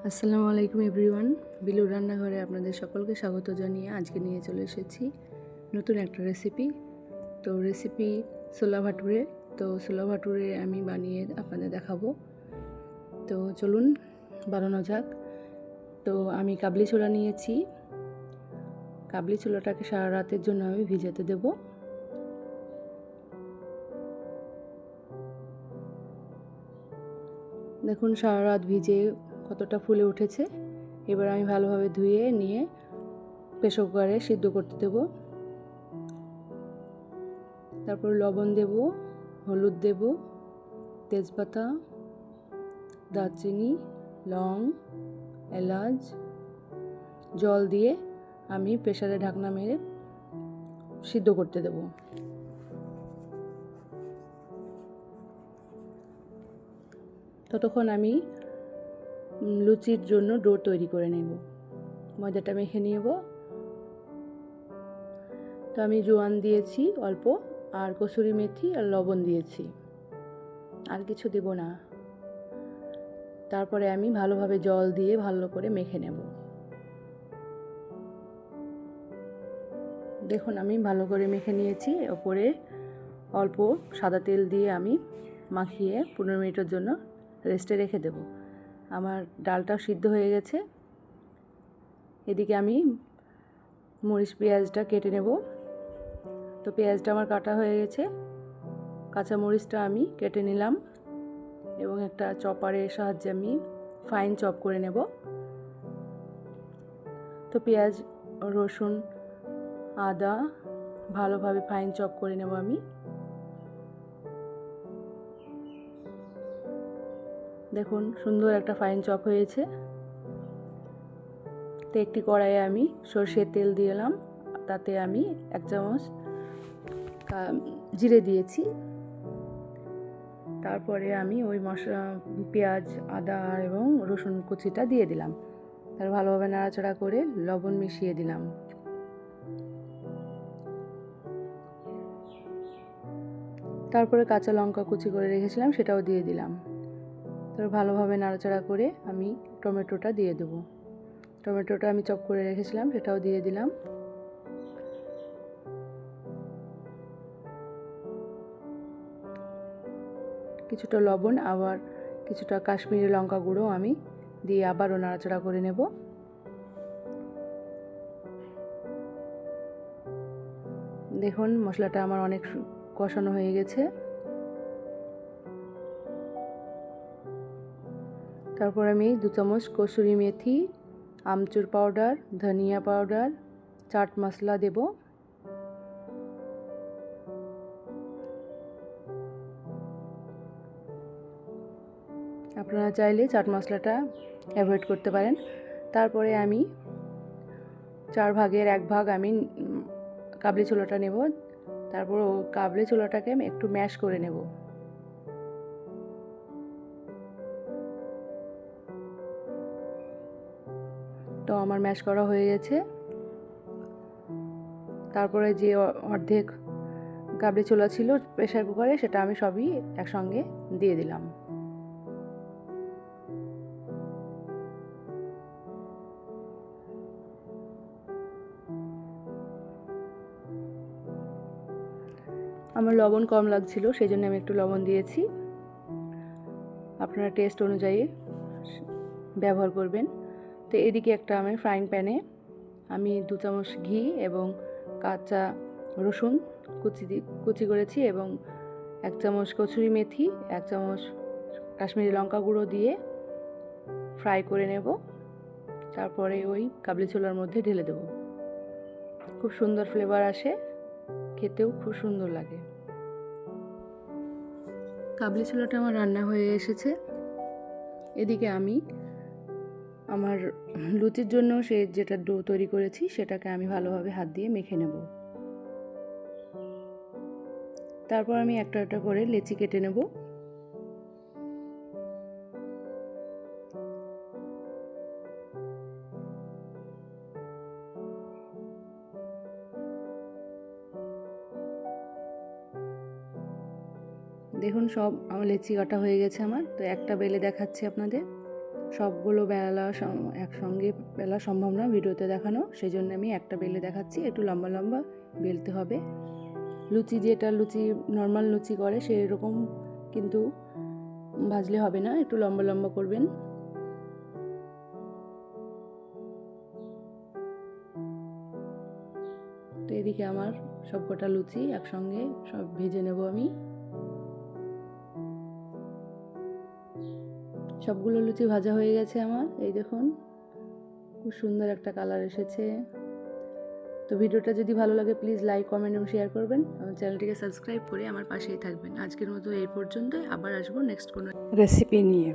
আসসালামু আলাইকুম এভরিওয়ান। বিলুর রান্নাঘরে আপনাদের সকলকে স্বাগত জানিয়ে আজকে নিয়ে চলে এসেছি নতুন একটা রেসিপি। তো রেসিপি ছোলা ভাটুরে। তো ছোলা ভাটুরে আমি বানিয়ে আপনাদের দেখাবো। তো চলুন বানানো যাক। তো আমি কাবলি ছোলা নিয়েছি। কাবলি ছোলাটাকে সারা রাতের জন্য আমি ভিজাতে দেব। দেখুন সারা রাত ভিজে কতটা ফুলে উঠেছে। এবার আমি ভালোভাবে ধুয়ে নিয়ে প্রেসার কুকারে সিদ্ধ করতে দেব। তারপর লবণ দেব, হলুদ দেব, তেজপাতা, দারচিনি, লং, এলাচ, জল দিয়ে আমি প্রেসারে ঢাকনা মেরে সিদ্ধ করতে দেব। ততক্ষণ আমি লুচির জন্য ডো তৈরি করে নেব। ময়দাটা মেখে নেব। তো আমি জোয়ান দিয়েছি অল্প, আর কসুরি মেথি আর লবণ দিয়েছি, আর কিছু দেব না। তারপরে আমি ভালোভাবে জল দিয়ে ভালো করে মেখে নেব। দেখুন আমি ভালো করে মেখে নিয়েছি। ওপরে অল্প সাদা তেল দিয়ে আমি মাখিয়ে 15 মিনিটের জন্য রেস্টে রেখে দেব। আমার ডালটাও সিদ্ধ হয়ে গেছে। এদিকে আমি মরিচ পেঁয়াজটা কেটে নেব। তো পেঁয়াজটা আমার কাটা হয়ে গেছে। কাঁচা মরিচটা আমি কেটে নিলাম এবং একটা চপারের সাহায্যে আমি ফাইন চপ করে নেব। তো পেঁয়াজ, রসুন, আদা ভালোভাবে ফাইন চপ করে নেব আমি। দেখুন সুন্দর একটা ফাইন চপ হয়েছে। তো একটি কড়াইয়ে আমি সরষের তেল দিলাম, তাতে আমি 1 চামচ জিরে দিয়েছি। তারপরে আমি ওই মশলা পেঁয়াজ, আদা এবং রসুন কুচিটা দিয়ে দিলাম। তার ভালোভাবে নাড়াচাড়া করে লবণ মিশিয়ে দিলাম। তারপরে কাঁচা লঙ্কা কুচি করে রেখেছিলাম সেটাও দিয়ে দিলাম। তারপর ভালোভাবে নাড়াচাড়া করে আমি টমেটোটা দিয়ে দেবো। টমেটোটা আমি চপ করে রেখেছিলাম সেটাও দিয়ে দিলাম। কিছুটা লবণ, আবার কিছুটা কাশ্মীরি লঙ্কা গুঁড়ো আমি দিয়ে আবারও নাড়াচাড়া করে নেব। দেখুন মশলাটা আমার অনেক কষানো হয়ে গেছে। তারপর আমি 2 চামচ কসুরি মেথি, আমচুর পাউডার, ধনিয়া পাউডার, চাট মশলা দেব। আপনারা চাইলে চাট মশলাটা অ্যাভয়েড করতে পারেন। তারপরে আমি 4 ভাগের 1 ভাগ আমি কাবলি ছোলাটা নেব। তারপর কাবলি ছোলাটাকে আমি একটু ম্যাশ করে নেব। তো আমার ম্যাশ করা হয়ে গেছে। তারপরে যে অর্ধেক কাবলি ছোলা ছিল প্রেসার কুকারে, সেটা আমি সবই একসঙ্গে দিয়ে দিলাম। আমার লবণ কম লাগছিল, সেই জন্য আমি একটু লবণ দিয়েছি। আপনারা টেস্ট অনুযায়ী ব্যবহার করবেন। তো এদিকে একটা আমি ফ্রাইং প্যানে আমি 2 চামচ ঘি এবং কাঁচা রসুন কুচি করেছি এবং 1 চামচ কসুরি মেথি, 1 চামচ কাশ্মীরি লঙ্কা গুঁড়ো দিয়ে ফ্রাই করে নেব। তারপরে ওই কাবলি ছোলার মধ্যে ঢেলে দেব। খুব সুন্দর ফ্লেভার আসে, খেতেও খুব সুন্দর লাগে। কাবলি ছোলাটা আমার রান্না হয়ে এসেছে। এদিকে আমি আমার লুচির জন্য যেটা ডো তৈরি করেছি সেটাকে আমি ভালোভাবে হাত দিয়ে মেখে নেব। তারপর আমি একটা একটা করে লেচি কেটে নেব। দেখুন সব আমার লেচি কাটা হয়ে গেছে আমার। তো একটা বেলে দেখাচ্ছি আপনাদের। সবগুলো বেলা একসঙ্গে বেলা সম্ভব না ভিডিওতে দেখানো, সেই জন্য আমি একটা বেলে দেখাচ্ছি। একটু লম্বা লম্বা বেলতে হবে। লুচি নর্মাল লুচি করে সেরকম কিন্তু ভাজলে হবে না, একটু লম্বা লম্বা করবেন। তো এদিকে আমার সবকটা লুচি একসঙ্গে সব ভেজে নেব আমি। সবগুলো লুচি ভাজা হয়ে গেছে আমার, এই দেখুন খুব সুন্দর একটা কালার এসেছে। তো ভিডিওটা যদি ভালো লাগে প্লিজ লাইক, কমেন্ট এবং শেয়ার করবেন। আমার চ্যানেলটিকে সাবস্ক্রাইব করে আমার পাশেই থাকবেন। আজকের মতো এই পর্যন্তই, আবার আসবো নেক্সট কোনো রেসিপি নিয়ে।